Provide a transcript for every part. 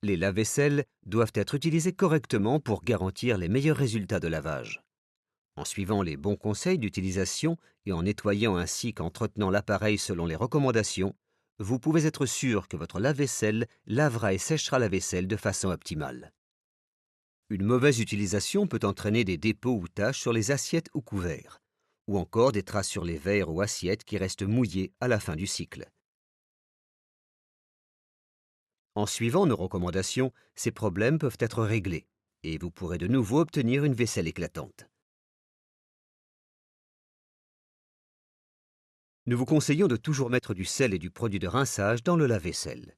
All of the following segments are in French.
Les lave-vaisselle doivent être utilisés correctement pour garantir les meilleurs résultats de lavage. En suivant les bons conseils d'utilisation et en nettoyant ainsi qu'entretenant l'appareil selon les recommandations, vous pouvez être sûr que votre lave-vaisselle lavera et séchera la vaisselle de façon optimale. Une mauvaise utilisation peut entraîner des dépôts ou taches sur les assiettes ou couverts, ou encore des traces sur les verres ou assiettes qui restent mouillés à la fin du cycle. En suivant nos recommandations, ces problèmes peuvent être réglés, et vous pourrez de nouveau obtenir une vaisselle éclatante. Nous vous conseillons de toujours mettre du sel et du produit de rinçage dans le lave-vaisselle.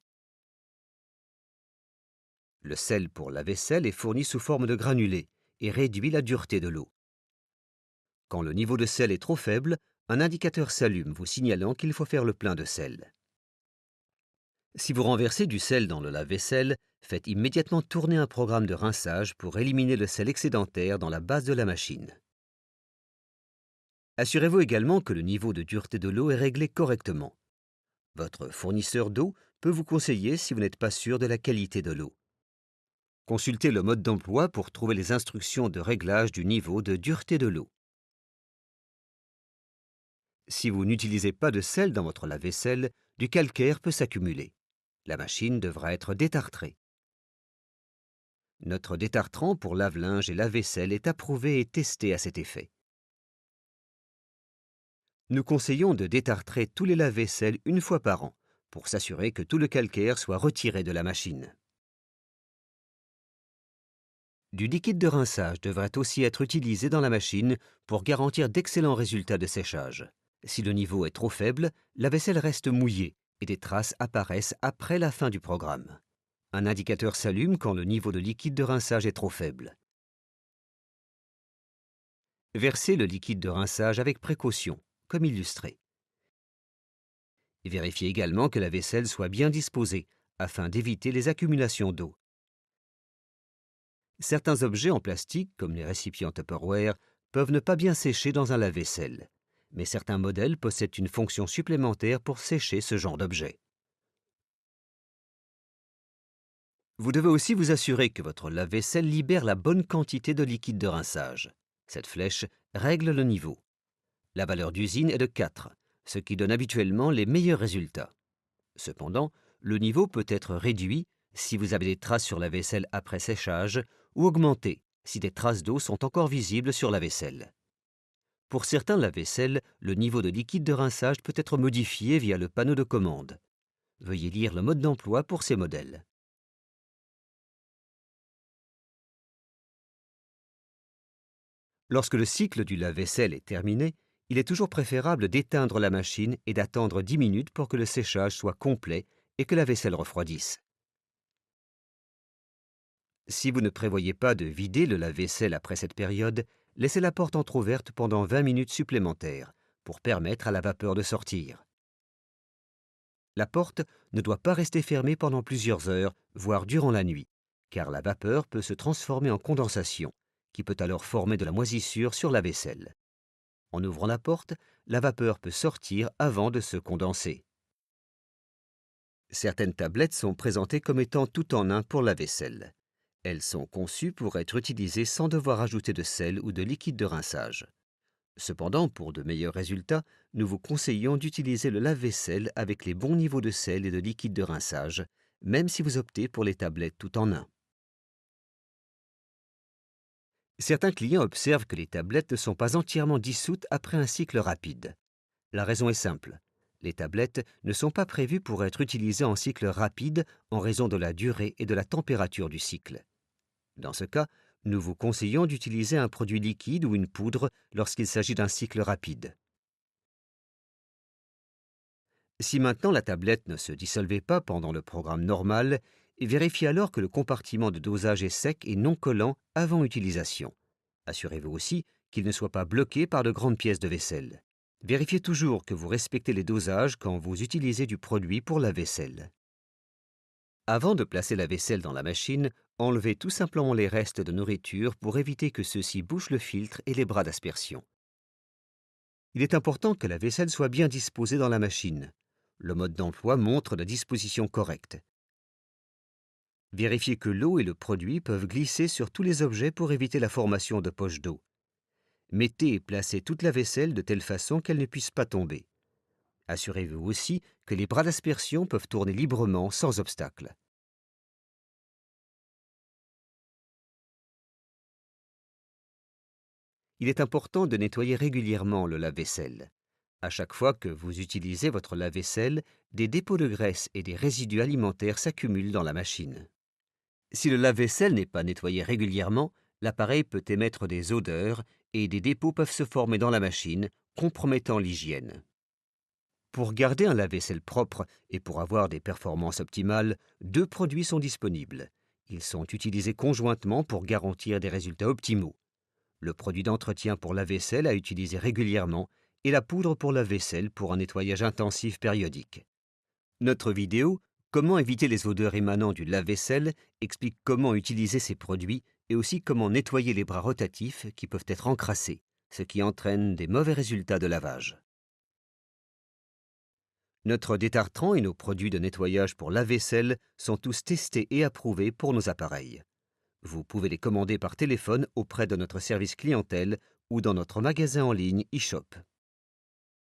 Le sel pour la vaisselle est fourni sous forme de granulés et réduit la dureté de l'eau. Quand le niveau de sel est trop faible, un indicateur s'allume vous signalant qu'il faut faire le plein de sel. Si vous renversez du sel dans le lave-vaisselle, faites immédiatement tourner un programme de rinçage pour éliminer le sel excédentaire dans la base de la machine. Assurez-vous également que le niveau de dureté de l'eau est réglé correctement. Votre fournisseur d'eau peut vous conseiller si vous n'êtes pas sûr de la qualité de l'eau. Consultez le mode d'emploi pour trouver les instructions de réglage du niveau de dureté de l'eau. Si vous n'utilisez pas de sel dans votre lave-vaisselle, du calcaire peut s'accumuler. La machine devra être détartrée. Notre détartrant pour lave-linge et lave-vaisselle est approuvé et testé à cet effet. Nous conseillons de détartrer tous les lave-vaisselle une fois par an pour s'assurer que tout le calcaire soit retiré de la machine. Du liquide de rinçage devrait aussi être utilisé dans la machine pour garantir d'excellents résultats de séchage. Si le niveau est trop faible, la vaisselle reste mouillée et des traces apparaissent après la fin du programme. Un indicateur s'allume quand le niveau de liquide de rinçage est trop faible. Versez le liquide de rinçage avec précaution, comme illustré. Et vérifiez également que la vaisselle soit bien disposée, afin d'éviter les accumulations d'eau. Certains objets en plastique, comme les récipients Tupperware, peuvent ne pas bien sécher dans un lave-vaisselle, mais certains modèles possèdent une fonction supplémentaire pour sécher ce genre d'objet. Vous devez aussi vous assurer que votre lave-vaisselle libère la bonne quantité de liquide de rinçage. Cette flèche règle le niveau. La valeur d'usine est de 4, ce qui donne habituellement les meilleurs résultats. Cependant, le niveau peut être réduit si vous avez des traces sur la vaisselle après séchage ou augmenté si des traces d'eau sont encore visibles sur la vaisselle. Pour certains lave-vaisselle, le niveau de liquide de rinçage peut être modifié via le panneau de commande. Veuillez lire le mode d'emploi pour ces modèles. Lorsque le cycle du lave-vaisselle est terminé, il est toujours préférable d'éteindre la machine et d'attendre 10 minutes pour que le séchage soit complet et que la vaisselle refroidisse. Si vous ne prévoyez pas de vider le lave-vaisselle après cette période, laissez la porte entr'ouverte pendant 20 minutes supplémentaires pour permettre à la vapeur de sortir. La porte ne doit pas rester fermée pendant plusieurs heures, voire durant la nuit, car la vapeur peut se transformer en condensation, qui peut alors former de la moisissure sur la vaisselle. En ouvrant la porte, la vapeur peut sortir avant de se condenser. Certaines tablettes sont présentées comme étant tout en un pour la vaisselle. Elles sont conçues pour être utilisées sans devoir ajouter de sel ou de liquide de rinçage. Cependant, pour de meilleurs résultats, nous vous conseillons d'utiliser le lave-vaisselle avec les bons niveaux de sel et de liquide de rinçage, même si vous optez pour les tablettes tout en un. Certains clients observent que les tablettes ne sont pas entièrement dissoutes après un cycle rapide. La raison est simple. Les tablettes ne sont pas prévues pour être utilisées en cycle rapide en raison de la durée et de la température du cycle. Dans ce cas, nous vous conseillons d'utiliser un produit liquide ou une poudre lorsqu'il s'agit d'un cycle rapide. Si maintenant la tablette ne se dissolvait pas pendant le programme normal, vérifiez alors que le compartiment de dosage est sec et non collant avant utilisation. Assurez-vous aussi qu'il ne soit pas bloqué par de grandes pièces de vaisselle. Vérifiez toujours que vous respectez les dosages quand vous utilisez du produit pour la vaisselle. Avant de placer la vaisselle dans la machine, enlevez tout simplement les restes de nourriture pour éviter que ceux-ci bouchent le filtre et les bras d'aspersion. Il est important que la vaisselle soit bien disposée dans la machine. Le mode d'emploi montre la disposition correcte. Vérifiez que l'eau et le produit peuvent glisser sur tous les objets pour éviter la formation de poches d'eau. Mettez et placez toute la vaisselle de telle façon qu'elle ne puisse pas tomber. Assurez-vous aussi que les bras d'aspersion peuvent tourner librement sans obstacle. Il est important de nettoyer régulièrement le lave-vaisselle. À chaque fois que vous utilisez votre lave-vaisselle, des dépôts de graisse et des résidus alimentaires s'accumulent dans la machine. Si le lave-vaisselle n'est pas nettoyé régulièrement, l'appareil peut émettre des odeurs et des dépôts peuvent se former dans la machine, compromettant l'hygiène. Pour garder un lave-vaisselle propre et pour avoir des performances optimales, deux produits sont disponibles. Ils sont utilisés conjointement pour garantir des résultats optimaux. Le produit d'entretien pour lave-vaisselle à utiliser régulièrement et la poudre pour lave-vaisselle pour un nettoyage intensif périodique. Notre vidéo « Comment éviter les odeurs émanant du lave-vaisselle » explique comment utiliser ces produits et aussi comment nettoyer les bras rotatifs qui peuvent être encrassés, ce qui entraîne des mauvais résultats de lavage. Notre détartrant et nos produits de nettoyage pour lave-vaisselle sont tous testés et approuvés pour nos appareils. Vous pouvez les commander par téléphone auprès de notre service clientèle ou dans notre magasin en ligne e-shop.